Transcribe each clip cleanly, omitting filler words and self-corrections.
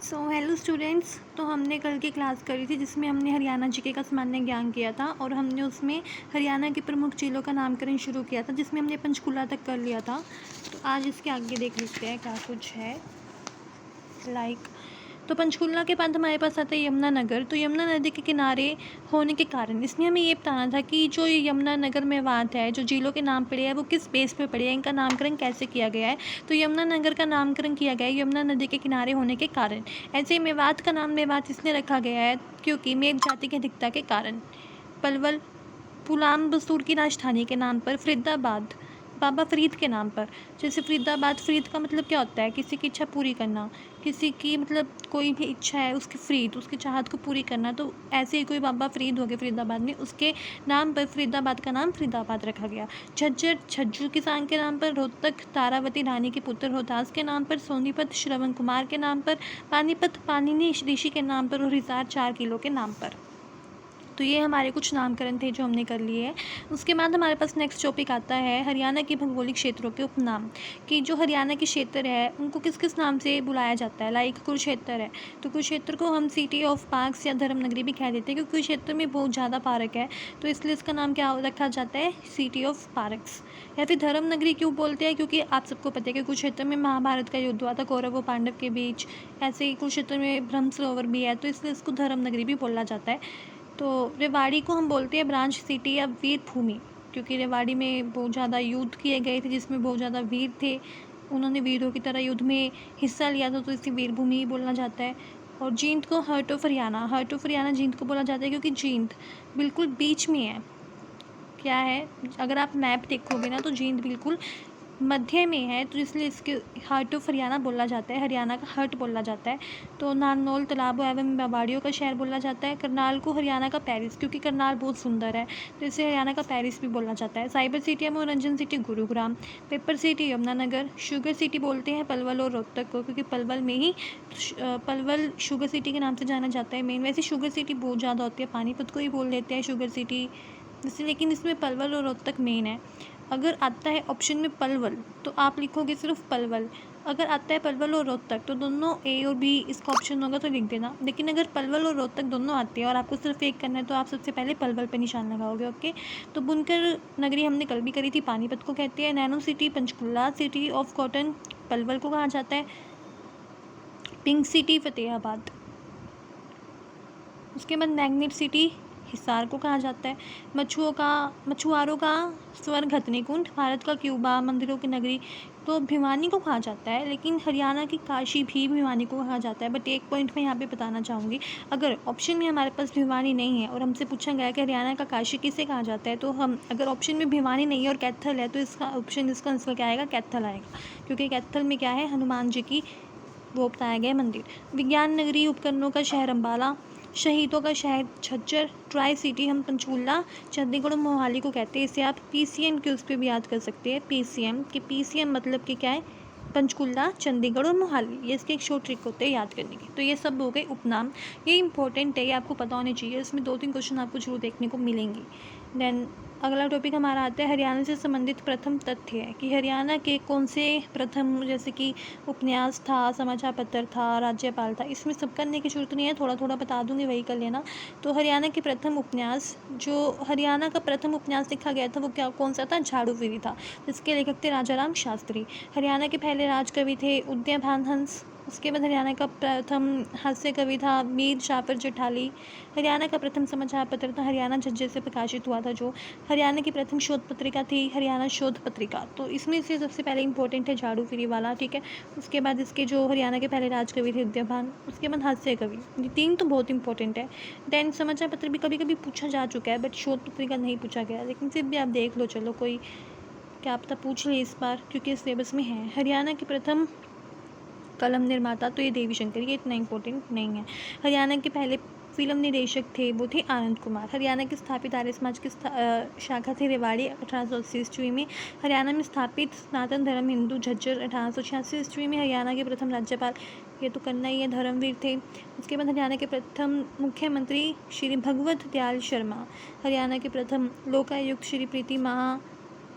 Hello students. तो हमने कल की क्लास करी थी जिसमें हमने हरियाणा जीके का सामान्य ज्ञान किया था और हमने उसमें हरियाणा की प्रमुख झीलों का नामकरण शुरू किया था जिसमें हमने पंचकूला तक कर लिया था। तो आज इसके आगे देख लेते हैं क्या कुछ है। तो पंचकूला के बाद हमारे पास आता है यमुनानगर। तो यमुना नदी के किनारे होने के कारण इसमें हमें ये बताना था कि जो यमुनानगर मेवात है, जो झीलों के नाम पड़े हैं, वो किस बेस पे पड़े हैं, इनका नामकरण कैसे किया गया है। तो यमुनानगर का नामकरण किया गया है यमुना नदी के किनारे होने के कारण। ऐसे ही मेवात का नाम मेवात इसलिए रखा गया है क्योंकि मेघ जाति की अधिकता के कारण। पलवल पुलाम बसूर की राजधानी के नाम पर। फरीदाबाद बाबा फरीद के नाम पर। जैसे फरीदाबाद, फरीद का मतलब क्या होता है? किसी की इच्छा पूरी करना, किसी की मतलब कोई भी इच्छा है उसकी फरीद, उसकी चाहत को पूरी करना। तो ऐसे ही कोई बाबा फरीद हो गए फरीदाबाद में, उसके नाम पर फरीदाबाद का नाम फरीदाबाद रखा गया। झज्जर छज्जू किसान के नाम पर। रोहतक तारावती रानी के पुत्र रोहतास के नाम पर। सोनीपत श्रवण कुमार के नाम पर। पानीपत पाणिनि ऋषि के नाम पर। और हिसार 4 किलो के नाम पर। तो ये हमारे कुछ नामकरण थे जो हमने कर लिए हैं। उसके बाद हमारे पास नेक्स्ट टॉपिक आता है हरियाणा के भौगोलिक क्षेत्रों के उपनाम। कि जो हरियाणा के क्षेत्र है उनको किस किस नाम से बुलाया जाता है। लाइक कुरुक्षेत्र है, तो कुरुक्षेत्र को हम सिटी ऑफ पार्क्स या धर्म नगरी भी कह देते हैं क्योंकि कुरुक्षेत्र में बहुत ज़्यादा पार्क है, तो इसलिए इसका नाम क्या रखा जाता है? City of parks. या फिर धर्म नगरी क्यों बोलते हैं? क्योंकि आप सबको पता है कि कुरुक्षेत्र में महाभारत का युद्ध हुआ था कौरव और पांडव के बीच। ऐसे ही कुरुक्षेत्र में ब्रह्म सरोवर भी है, तो इसलिए इसको धर्म नगरी भी बोला जाता है। तो रेवाड़ी को हम बोलते हैं ब्रांच सिटी या वीर भूमि, क्योंकि रेवाड़ी में बहुत ज़्यादा युद्ध किए गए थे जिसमें बहुत ज़्यादा वीर थे, उन्होंने वीरों की तरह युद्ध में हिस्सा लिया था, तो इसे वीर भूमि ही बोलना जाता है। और जींद को हार्ट ऑफ हरियाणा जींद को बोला जाता है क्योंकि जींद बिल्कुल बीच में है। क्या है? अगर आप मैप देखोगे ना तो जींद बिल्कुल मध्य में है, तो इसलिए इसके हार्ट ऑफ हरियाणा बोला जाता है, हरियाणा का हार्ट बोला जाता है। तो नारनौल तालाबों एवं मेवाड़ियों का शहर बोला जाता है। करनाल को हरियाणा का पेरिस, क्योंकि करनाल बहुत सुंदर है, तो इसे हरियाणा का पेरिस भी बोला जाता है। साइबर सिटी या मनोरंजन city Gurugram. Paper city Yamunanagar. Sugar city बोलते हैं पलवल और रोहतक को, क्योंकि पलवल में ही पलवल शुगर सिटी के नाम से जाना जाता है मेन। वैसे शुगर सिटी बहुत ज़्यादा होती है, पानीपत को ही बोल देते हैं शुगर सिटी जैसे, लेकिन इसमें पलवल और रोहतक मेन है। अगर आता है ऑप्शन में पलवल तो आप लिखोगे सिर्फ पलवल। अगर आता है पलवल और रोहतक तो दोनों ए और बी इसका ऑप्शन होगा तो लिख देना। लेकिन अगर पलवल और रोहतक दोनों आते हैं और आपको सिर्फ एक करना है तो आप सबसे पहले पलवल पे निशान लगाओगे। ओके। तो बुनकर नगरी हमने कल भी करी थी, पानीपत को कहते हैं। Nano city Panchkula. City of cotton Palwal को कहा जाता है। Pink city Fatehabad. उसके बाद मैग्नेट सिटी हिसार को कहा जाता है। मछुआरों का स्वर्ग हथनीकुंड। भारत का क्यूबा। मंदिरों की नगरी तो भिवानी को कहा जाता है, लेकिन हरियाणा की काशी भी भिवानी को कहा जाता है। बट एक पॉइंट मैं यहाँ पे बताना चाहूँगी, अगर ऑप्शन में हमारे पास भिवानी नहीं है और हमसे पूछा गया कि हरियाणा का काशी किसे कहा जाता है, तो हम अगर ऑप्शन में भिवानी नहीं है और कैथल है तो इसका ऑप्शन इसका आंसर क्या आएगा? कैथल आएगा, क्योंकि कैथल में क्या है? हनुमान जी की वो बताया गया मंदिर। विज्ञान नगरी उपकरणों का शहर अम्बाला। शहीदों का शहर झज्जर। ट्राई सिटी हम पंचकूला चंडीगढ़ और मोहाली को कहते हैं। इसे आप पीसीएम के उस पर भी याद कर सकते हैं। पीसीएम मतलब कि क्या है? पंचकूला चंडीगढ़ और मोहाली, ये इसके एक शॉर्ट ट्रिक होते हैं याद करने की। तो ये सब हो गए उपनाम, ये इंपॉर्टेंट है, ये आपको पता होने चाहिए। इसमें 2-3 क्वेश्चन आपको जरूर देखने को मिलेंगे। देन अगला टॉपिक हमारा आता है हरियाणा से संबंधित प्रथम तथ्य है कि हरियाणा के कौन से प्रथम, जैसे कि उपन्यास था, समाचार पत्र था, राज्यपाल था। इसमें सब करने की जरूरत नहीं है, थोड़ा थोड़ा बता दूंगी, वही कर लेना। तो हरियाणा के प्रथम उपन्यास, जो हरियाणा का प्रथम उपन्यास लिखा गया था वो क्या कौन सा था? झाड़ूफिरी था, जिसके लेखक थे राजाराम शास्त्री। हरियाणा के पहले राजकवि थे उदयभान हंस। उसके बाद हरियाणा का प्रथम हास्य कवि था मीर जाफर जेठाली। हरियाणा का प्रथम समाचार पत्र था हरियाणा झज्जर से प्रकाशित हुआ था जो। हरियाणा की प्रथम शोध पत्रिका थी हरियाणा शोध पत्रिका। तो इसमें से सबसे पहले इंपॉर्टेंट है झाड़ूफिरी वाला, ठीक है। उसके बाद इसके जो हरियाणा के पहले राजकवि थे उदयभान, उसके बाद हास्य कवि, ये 3 तो बहुत इंपॉर्टेंट है। देन समाचार पत्र भी कभी कभी पूछा जा चुका है, बट शोध पत्रिका नहीं पूछा गया, लेकिन फिर भी आप देख लो, चलो कोई क्या पता पूछ ले इस बार, क्योंकि सिलेबस में है। हरियाणा के प्रथम कलम निर्माता तो ये देवी शंकर, ये इतना इंपॉर्टेंट नहीं है। हरियाणा के पहले फिल्म निदेशक थे वो थे आनंद कुमार। हरियाणा के स्थापित आर्य समाज की शाखा थी रेवाड़ी 1880 ईस्वी में। हरियाणा में स्थापित सनातन धर्म हिंदू झज्जर 1886 ईस्वी में। हरियाणा के प्रथम राज्यपाल, ये तो करना ही है, धर्मवीर थे। उसके बाद हरियाणा के प्रथम मुख्यमंत्री श्री भगवत दयाल शर्मा। हरियाणा के प्रथम लोकायुक्त श्री प्रीति महा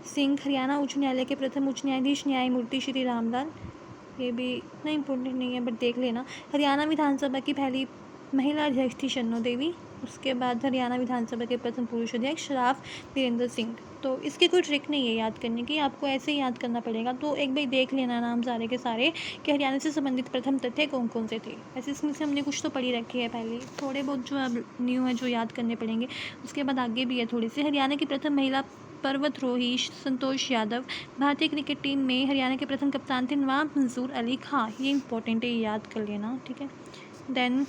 सिंह। हरियाणा उच्च न्यायालय के प्रथम उच्च न्यायाधीश न्यायमूर्ति श्री रामलाल। ये भी इतना इम्पोर्टेंट नहीं है बट देख लेना। हरियाणा विधानसभा की पहली महिला अध्यक्ष थी शन्नो देवी। उसके बाद हरियाणा विधानसभा के प्रथम पुरुष अध्यक्ष राव वीरेंद्र सिंह। तो इसकी कोई ट्रिक नहीं है याद करने की, आपको ऐसे ही याद करना पड़ेगा। तो एक बार देख लेना नाम सारे के सारे कि हरियाणा से संबंधित प्रथम तथ्य कौन कौन से थे। ऐसे इसमें से हमने कुछ तो पढ़ी रखी है पहले, थोड़े बहुत जो अब न्यू है जो याद करने पड़ेंगे। उसके बाद आगे भी है थोड़ी सी। हरियाणा की प्रथम महिला पर्वतारोही संतोष यादव। भारतीय क्रिकेट टीम में हरियाणा के प्रथम कप्तान थे नवाब मंसूर अली खां। ये इंपॉर्टेंट है, याद कर लेना, ठीक है। देन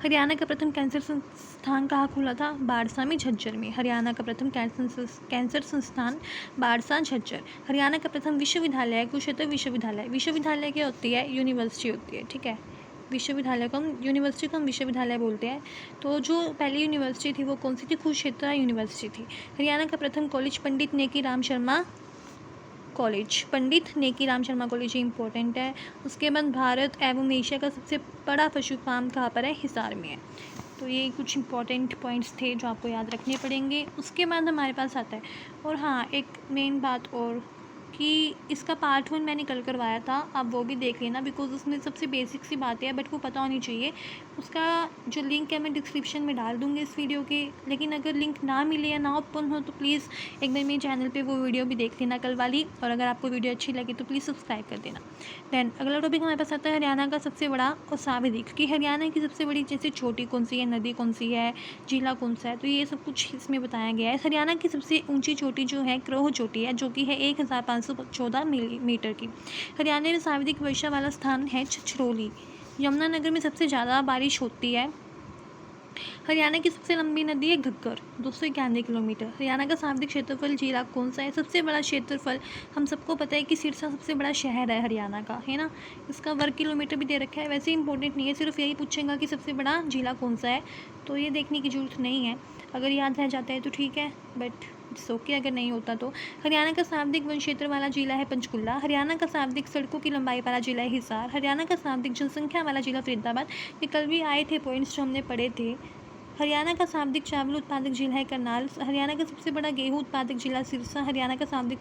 हरियाणा का प्रथम कैंसर संस्थान कहाँ खुला था? बाड़सा में, झज्जर में। हरियाणा का प्रथम कैंसर संस्थान बाड़सा, झज्जर। हरियाणा का प्रथम विश्वविद्यालय कुरुक्षेत्र विश्वविद्यालय। विश्वविद्यालय क्या होती है? यूनिवर्सिटी होती है, ठीक है। विश्वविद्यालय को हम यूनिवर्सिटी को हम विश्वविद्यालय बोलते हैं। तो जो पहली यूनिवर्सिटी थी वो कौन सी थी? कुरुक्षेत्र यूनिवर्सिटी थी। हरियाणा का प्रथम कॉलेज पंडित नेकी राम शर्मा कॉलेज, पंडित नेकी राम शर्मा कॉलेज, ये इंपॉर्टेंट है। उसके बाद भारत एवं एशिया का सबसे बड़ा पशु फार्म कहाँ पर है? हिसार में है। तो ये कुछ इंपॉर्टेंट पॉइंट्स थे जो आपको याद रखने पड़ेंगे। उसके बाद हमारे पास आता है, और हाँ एक मेन बात और कि इसका पार्ट 1 मैंने कल करवाया था, आप वो भी देख लेना बिकॉज उसमें सबसे बेसिक सी बातें हैं बट वो पता होनी चाहिए। उसका जो लिंक है मैं डिस्क्रिप्शन में डाल दूँगी इस वीडियो के। लेकिन अगर लिंक ना मिले या ना ओपन हो तो प्लीज़ एक बार मेरे चैनल पे वो वीडियो भी देख लेना कल वाली, और अगर आपको वीडियो अच्छी लगे तो प्लीज़ सब्सक्राइब कर देना। दैन अगला टॉपिक हमारे पास आता है हरियाणा का सबसे बड़ा और सावधिक, कि हरियाणा की सबसे बड़ी जैसे छोटी कौन सी है, नदी कौन सी है, जिला कौन सा है, तो ये सब कुछ इसमें बताया गया है। हरियाणा की सबसे ऊंची चोटी जो है क्रोह चोटी है, जो कि है 1514 मिलीमीटर की। हरियाणा में सर्वाधिक वर्षा वाला स्थान है छछरौली। यमुनानगर में सबसे ज़्यादा बारिश होती है। हरियाणा की सबसे लंबी नदी है घग्गर, 291 किलोमीटर। हरियाणा का सर्वाधिक क्षेत्रफल जिला कौन सा है? सबसे बड़ा क्षेत्रफल हम सबको पता है कि सिरसा सबसे बड़ा शहर है हरियाणा का, है ना। इसका वर्ग किलोमीटर भी दे रखा है। वैसे इंपॉर्टेंट नहीं है, सिर्फ यही पूछेगा कि सबसे बड़ा जिला कौन सा है, तो ये देखने की जरूरत नहीं है। अगर याद रह जाता है तो ठीक है, बट इट्स ओके अगर नहीं होता तो। हरियाणा का सर्वाधिक वन क्षेत्र वाला जिला है पंचकुला। हरियाणा का सर्वाधिक सड़कों की लंबाई वाला जिला है हिसार। हरियाणा का सर्वाधिक जनसंख्या वाला जिला फरीदाबाद। ये कल भी आए थे पॉइंट्स जो हमने पढ़े थे। हरियाणा का सर्वाधिक चावल उत्पादक जिला है करनाल। हरियाणा का सबसे बड़ा गेहूं उत्पादक जिला सिरसा। हरियाणा का सर्वाधिक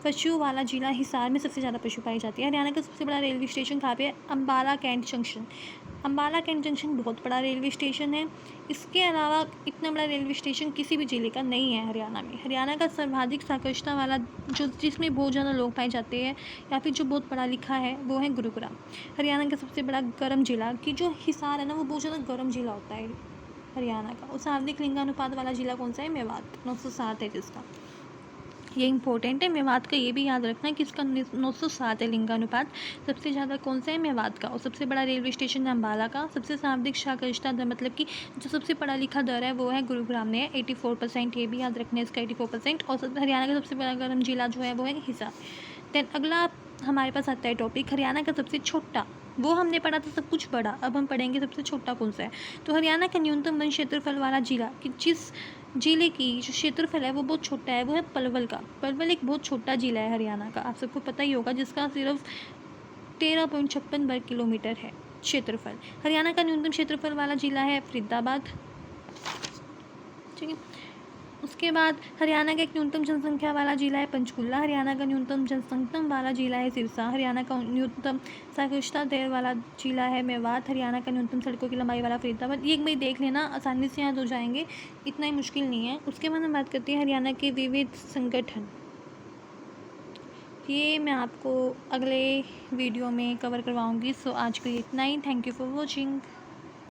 पशु वाला जिला हिसार में सबसे ज़्यादा पशु पाई जाती है। हरियाणा का सबसे बड़ा रेलवे स्टेशन कहाँ पे है? Ambala cantt junction. Ambala cantt junction बहुत बड़ा रेलवे स्टेशन है। इसके अलावा इतना बड़ा रेलवे स्टेशन किसी भी जिले का नहीं है हरियाणा में। हरियाणा का सर्वाधिक साक्षरता वाला जो जिसमें बहुत ज़्यादा लोग पाए जाते हैं या फिर जो बहुत पढ़ा लिखा है वो है गुरुग्राम। हरियाणा का सबसे बड़ा गर्म जिला, कि जो हिसार है ना वो बहुत ज़्यादा गर्म जिला होता है हरियाणा का। और सर्वाधिक लिंगानुपात वाला जिला कौन सा है? मेवात, 907 है जिसका। ये इंपॉर्टेंट है मेवात का, ये भी याद रखना कि इसका 907 है लिंगानुपात। सबसे ज़्यादा कौन सा है? मेवात का। और सबसे बड़ा रेलवे स्टेशन है अम्बाला का। सबसे सर्वाधिक साक्षरता दर मतलब कि जो सबसे पढ़ा लिखा दर है वो है गुरुग्राम में है, 84%। ये भी याद रखना है इसका 84%। और हरियाणा का सबसे बड़ा गर्म जिला जो है वो है हिसार। देन अगला हमारे पास आता है टॉपिक हरियाणा का सबसे छोटा। वो हमने पढ़ा था सब कुछ बड़ा, अब हम पढ़ेंगे सबसे छोटा कौन सा है। तो हरियाणा का न्यूनतम वन क्षेत्रफल वाला जिला, कि जिस जिले की जो क्षेत्रफल है वो बहुत छोटा है, वो है पलवल का। पलवल एक बहुत छोटा जिला है हरियाणा का, आप सबको पता ही होगा, जिसका सिर्फ 13.56 वर्ग किलोमीटर है क्षेत्रफल। हरियाणा का न्यूनतम क्षेत्रफल वाला जिला है फरीदाबाद, ठीक है। उसके बाद हरियाणा का एक न्यूनतम जनसंख्या वाला जिला है पंचकुला। हरियाणा का न्यूनतम जनसंख्या वाला जिला है सिरसा। हरियाणा का न्यूनतम साक्षरता दर वाला जिला है मेवात। हरियाणा का न्यूनतम सड़कों की लंबाई वाला फरीदाबाद। ये एक बार देख लेना, आसानी से याद हो जाएंगे, इतना ही मुश्किल नहीं है। उसके बाद हम बात करते हैं हरियाणा के विविध संगठन। ये मैं आपको अगले वीडियो में कवर करवाऊँगी। सो आज के लिए इतना ही। Thank you for watching.